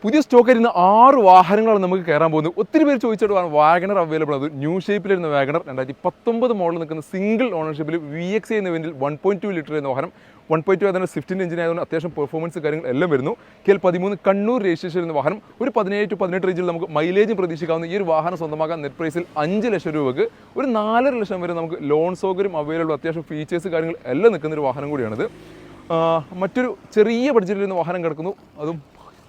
പുതിയ സ്റ്റോക്ക് വരുന്ന 6 വാഹനങ്ങളാണ് നമുക്ക് കയറാൻ പോകുന്നത്. ഒത്തിരി പേര് ചോദിച്ചിട്ട് വാഗണർ അവൈലബിൾ ആണ്. ന്യൂ ഷേപ്പിലിരുന്ന വാഗണർ 2019 മോഡൽ നിൽക്കുന്ന സിംഗിൾ ഓണർഷിപ്പിൽ VXA എന്ന ഇവന്റിൽ 1.2 ലിറ്റർ എന്ന വാഹനം 1.2 അതിന് സ്വിഫ്റ്റിൻ്റെ എഞ്ചിൻ ആയതുകൊണ്ട് അത്യാവശ്യം പെർഫോമൻസ് കാര്യങ്ങൾ എല്ലാം വരുന്നു. KL13 കണ്ണൂർ രജിസ്ട്രേഷൻ എന്ന വാഹനം ഒരു 17 to 18 റേഞ്ചിൽ നമുക്ക് മൈലേജും പ്രതീക്ഷിക്കാവുന്ന ഈ ഒരു വാഹനം സ്വന്തമാക്കാൻ നെറ്റ് പ്രൈസിൽ 5 ലക്ഷം രൂപയ്ക്ക് ഒരു 4.5 ലക്ഷം വരെ നമുക്ക് ലോൺ സൗകര്യം അവൈലബിൾ, അത്യാവശ്യം ഫീച്ചേഴ്സ് കാര്യങ്ങൾ എല്ലാം നിൽക്കുന്ന ഒരു വാഹനം കൂടിയാണിത്. മറ്റൊരു ചെറിയ ബഡ്ജറ്റിൽ നിന്ന് വാഹനം കിടക്കുന്നു, അതും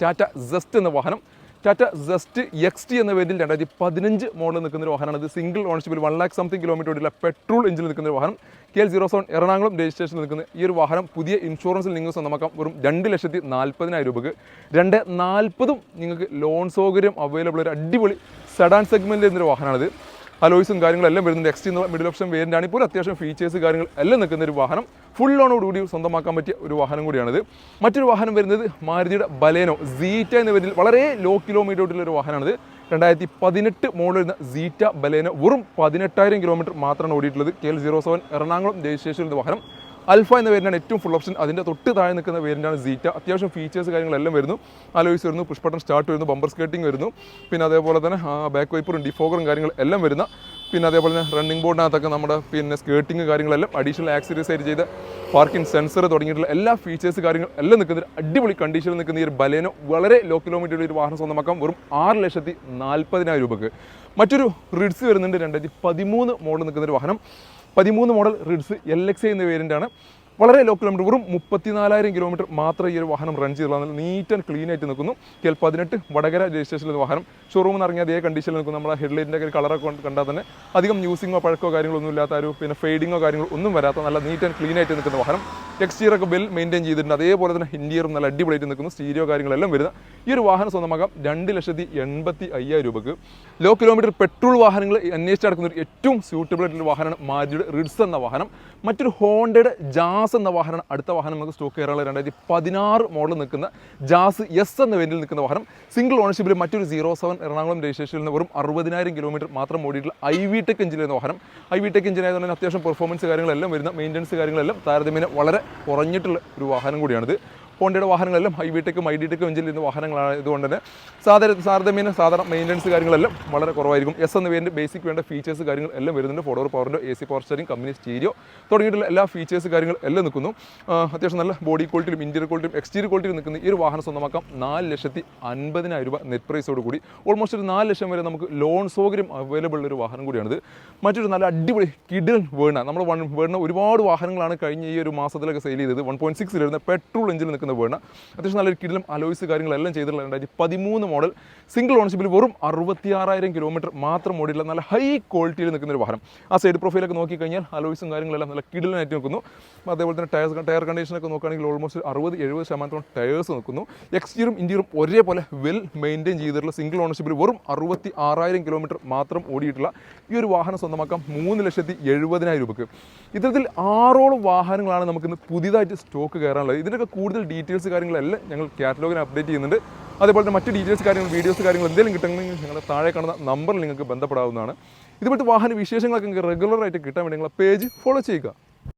ടാറ്റ സെസ്റ്റ് എന്ന വാഹനം. ടാറ്റ സെസ്റ്റ് XT എന്ന വേരിയന്റിൽ 2015 മോഡൽ നിൽക്കുന്ന ഒരു വാഹനമാണ്. ഇത് സിംഗിൾ ഓണർഷിപ്പിൽ 1 lakh something കിലോമീറ്റർ ഓടിയുള്ള പെട്രോൾ എഞ്ചിൽ നിൽക്കുന്ന ഒരു വാഹനം. KL07 എറണാകുളം രജിസ്ട്രേഷനിൽ നിൽക്കുന്ന ഈ ഒരു വാഹനം പുതിയ ഇൻഷുറൻസിൽ നിങ്ങൾ സ്വന്തമാക്കാം വെറും 2,40,000 രൂപയ്ക്ക്. 2,40,000 നിങ്ങൾക്ക് ലോൺ സൗകര്യം അവൈലബിൾ ഒരു അടിപൊളി സെഡാൻ സെഗ്മെൻറ്റിൽ വരുന്നൊരു വാഹനമാണിത്. അലോയ്സും കാര്യങ്ങളെല്ലാം വരുന്നുണ്ട്. XT എന്ന മിഡിൽ ഓപ്ഷൻ വേരിയൻ്റാണ്. ഇപ്പോൾ അത്യാവശ്യം ഫീച്ചേഴ്സ് കാര്യങ്ങൾ എല്ലാം നിൽക്കുന്ന ഒരു വാഹനം. ഫുൾ ലോണോടുകൂടി സ്വന്തമാക്കാൻ പറ്റിയ ഒരു വാഹനം കൂടിയാണിത്. മറ്റൊരു വാഹനം വരുന്നത് മാരുതിയുടെ ബലേനോ സീറ്റ എന്ന പേരിൽ വളരെ ലോ കിലോമീറ്റർ ഓടിയുള്ള ഒരു വാഹനമാണിത്. 2018 മോഡൽ വരുന്ന സീറ്റ ബലേനോ വെറും 18,000 കിലോമീറ്റർ മാത്രമാണ് ഓടിയിട്ടുള്ളത്. KL07 എറണാകുളം രജിസ്ട്രേഷൻ വാഹനം. അൽഫ എന്ന വേരിയൻ്റാണ് ഏറ്റവും ഫുൾ ഓപ്ഷൻ. അതിൻ്റെ തൊട്ട് താഴെ നിൽക്കുന്ന വേരിയൻ്റാണ് സീറ്റ. അത്യാവശ്യം ഫീച്ചേഴ്സ് കാര്യങ്ങളെല്ലാം വരുന്നു. അലോയ്സ് വരുന്നു, പുഷ് ബട്ടൺ സ്റ്റാർട്ട് വരുന്നു, ബമ്പർ സ്കേട്ടിംഗ് വരുന്നു, പിന്നെ അതേപോലെ തന്നെ ബാക്ക് വൈപ്പറും ഡിഫോഗറും കാര്യങ്ങളും എല്ലാം വരുന്ന, പിന്നെ അതേപോലെ തന്നെ റണ്ണിംഗ് ബോർഡിനകത്തൊക്കെ നമ്മുടെ പിന്നെ സ്കേട്ടിങ് കാര്യങ്ങളെല്ലാം അഡീഷണൽ ആക്സസറീസ് ആയിട്ട് ചെയ്ത പാർക്കിംഗ് സെൻസർ തുടങ്ങിയിട്ടുള്ള എല്ലാ ഫീച്ചേഴ്സ് കാര്യങ്ങൾ എല്ലാം നിൽക്കുന്ന അടിപൊളി കണ്ടീഷനിൽ നിൽക്കുന്ന ഈ ഒരു ബലേനോ വളരെ ലോ കിലോമീറ്റർ ഒരു വാഹനം സ്വന്തമാക്കാം വെറും 6,40,000 രൂപയ്ക്ക്. മറ്റൊരു റിഡ്സ് വരുന്നുണ്ട്. 2013 മോഡൽ നിൽക്കുന്ന ഒരു വാഹനം. 13 മോഡൽ റിഡ്സ് LXA എന്ന വേരിയൻ്റാണ്. വളരെ ലോ കിലോമീറ്റർ വെറും 34,000 കിലോമീറ്റർ മാത്രം ഈ ഒരു വാഹനം റൺ ചെയ്തുള്ള നീറ്റ് ആൻഡ് ക്ലീൻ ആയിട്ട് നിൽക്കുന്നു. KL18 വടകര രജിസ്ട്രേഷനിൽ വാഹനം. ഷോറൂമിൽ നിന്ന് ഇറങ്ങിയ അതേ കണ്ടീഷനിൽ നിൽക്കുന്നു. നമ്മുടെ ഹെഡ്ലൈറ്റിൻ്റെ ഒരു കളറൊക്കെ കണ്ടാൽ തന്നെ അധികം യൂസിങ്ങോ പഴക്കോ കാര്യങ്ങളൊന്നും ഇല്ലാത്ത ഒരു പിന്നെ ഫെയ്ഡിങ്ങോ കാര്യങ്ങളോ ഒന്നും വരാത്ത നല്ല നീറ്റ് ആൻഡ് ക്ലീൻ ആയിട്ട് നിൽക്കുന്ന വാഹനം. എക്സ്റ്റീരിയറൊക്കെ വെൽ മെയിൻറ്റെയിൻ ചെയ്തിട്ടുണ്ട്. അതേപോലെ തന്നെ ഇന്റീരിയറും നല്ല അടിപൊളിയായിട്ട് നിൽക്കുന്നു. സ്റ്റീരിയോ കാര്യങ്ങളെല്ലാം വരുന്ന ഈ ഒരു വാഹനം സ്വന്തമാക്കാം 2,85,000 രൂപയ്ക്ക്. ലോ കിലോമീറ്റർ പെട്രോൾ വാഹനങ്ങൾ അന്വേഷിച്ച് നടക്കുന്ന ഒരു ഏറ്റവും സ്യൂട്ടബിൾ ആയിട്ടുള്ള വാഹനമാണ് മാരുതിയുടെ റിഡ്സ് എന്ന വാഹനം. മറ്റൊരു ഹോണ്ടയുടെ ജാസ് എന്ന വാഹനം അടുത്ത വാഹനം നമുക്ക് സ്റ്റോക്ക് കയറാനുള്ള 2016 മോഡൽ നിൽക്കുന്ന ജാസ് S എന്ന വേരിയന്റിൽ നിൽക്കുന്ന വാഹനം. സിംഗിൾ ഓണർഷിപ്പിൽ മറ്റൊരു 07 എറണാകുളം രജിസ്ട്രേഷനിൽ നിന്ന് വെറും 60,000 കിലോമീറ്റർ മാത്രം ഓടിയിട്ടുള്ള IVTEC എഞ്ചിൻ എന്ന വാഹനം. IVTEC എഞ്ചിൻ ആയതുകൊണ്ട് അത്യാവശ്യം പെർഫോമൻസ് കാര്യങ്ങളെല്ലാം വരുന്ന, മെയിൻ്റനൻസ് കാര്യങ്ങളെല്ലാം താരതമ്യേന വളരെ കുറഞ്ഞിട്ടുള്ള ഒരു വാഹനം കൂടിയാണിത്. ഹോണ്ടയുടെ വാഹനങ്ങളെല്ലാം IVTEC ID.TEC എഞ്ചിനിൽ ഇരുന്ന വാഹനങ്ങളായതുകൊണ്ട് തന്നെ സാധാരണ മെയിൻ്റനൻസ് കാര്യങ്ങളെല്ലാം വളരെ കുറവായിരിക്കും. S എന്ന വേരിയൻ്റ് ബേസിക് വേണ്ട ഫീച്ചേഴ്സ് കാര്യങ്ങൾ എല്ലാം വരുന്നുണ്ട്. 4 പവറിൻ്റെ AC power steering, company stereo തുടങ്ങിയിട്ടുള്ള എല്ലാ ഫീച്ചേഴ്സ് കാര്യങ്ങൾ എല്ലാം നിൽക്കുന്നു. അത്യാവശ്യം നല്ല ബോഡി ക്വാളിറ്റിയും ഇൻറ്റീരിയർ ക്വാളിറ്റിയും എക്സ്റ്റീരിയർ ക്വാളിറ്റിയും നിൽക്കുന്ന ഈ ഒരു വാഹനം സ്വന്തമാക്കാം 4,50,000 രൂപ നെറ്റ് പ്രൈസോട് കൂടി. ഓൾമോസ്റ്റ് ഒരു 4 ലക്ഷം വരെ നമുക്ക് ലോൺ സൗകര്യം അവൈലബിൾ ഒരു വാഹനം കൂടിയാണിത്. മറ്റൊരു നല്ല അടിപൊളി കിഡിൽ വേർണ. നമ്മൾ വേർണ ഒരുപാട് വാഹനങ്ങളാണ് കഴിഞ്ഞ ഈ ഒരു മാസത്തിലൊക്കെ സെയിൽ ചെയ്തത്. 1.6 വരുന്ന പെട്രോൾ എഞ്ചിൻ നിൽക്കുന്ന വേർണ. അത്യാവശ്യം നല്ലൊരു കിഡിലും അലോയ്സ് കാര്യങ്ങളെല്ലാം ചെയ്തിട്ടുള്ള 2013 മോഡൽ സിംഗിൾ ഓണർഷിപ്പിൽ വെറും 66,000 കിലോമീറ്റർ മാത്രം ഓടിയിട്ടുള്ള നല്ല ഹൈ ക്വാളിറ്റിയിൽ നിൽക്കുന്ന ഒരു വാഹനം. ആ സൈഡ് പ്രൊഫൈലൊക്കെ നോക്കിക്കഴിഞ്ഞാൽ അലോയ്സും കാര്യങ്ങളെല്ലാം നല്ല കിഡിലായിട്ട് നിൽക്കുന്നു. അതേപോലെ തന്നെ ടയർ കണ്ടീഷനൊക്കെ നോക്കുകയാണെങ്കിൽ ഓൾമോസ്റ്റ് 60-70% ടയേഴ്സ് നിൽക്കുന്നു. എക്സ്റ്റീരിയറും ഇൻറ്റീരിയറും ഒരേപോലെ വെൽ മെയിൻറ്റെയിൻ ചെയ്തിട്ടുള്ള സിംഗിൾ ഓണർഷിപ്പിൽ വെറും 66,000 കിലോമീറ്റർ മാത്രം ഓടിയിട്ടുള്ള ഈ ഒരു വാഹനം സ്വന്തമാക്കാം 3,70,000 രൂപയ്ക്ക്. ഇത്തരത്തിൽ 6 വാഹനങ്ങളാണ് നമുക്കിന്ന് പുതിയതായിട്ട് സ്റ്റോക്ക് കയറാനുള്ളത്. ഇതിൻ്റെയൊക്കെ കൂടുതൽ ഡീറ്റെയിൽസ് കാര്യങ്ങളെല്ലാം ഞങ്ങൾ കാറ്റലോഗിന് അപ്ഡേറ്റ് ചെയ്യുന്നുണ്ട്. അതേപോലെ തന്നെ മറ്റ് ഡീറ്റെയിൽസ് കാര്യങ്ങൾ വീഡിയോസ് കാര്യങ്ങൾ എന്തെങ്കിലും കിട്ടണമെങ്കിൽ ഞങ്ങളുടെ താഴെ കാണുന്ന നമ്പറിൽ നിങ്ങൾക്ക് ബന്ധപ്പെടാവുന്നതാണ്. ഇതുപോലത്തെ വാഹന വിശേഷങ്ങളൊക്കെ നിങ്ങൾക്ക് റെഗുലറായിട്ട് കിട്ടാൻ വേണ്ടി നിങ്ങളുടെ പേജ് ഫോളോ ചെയ്യുക.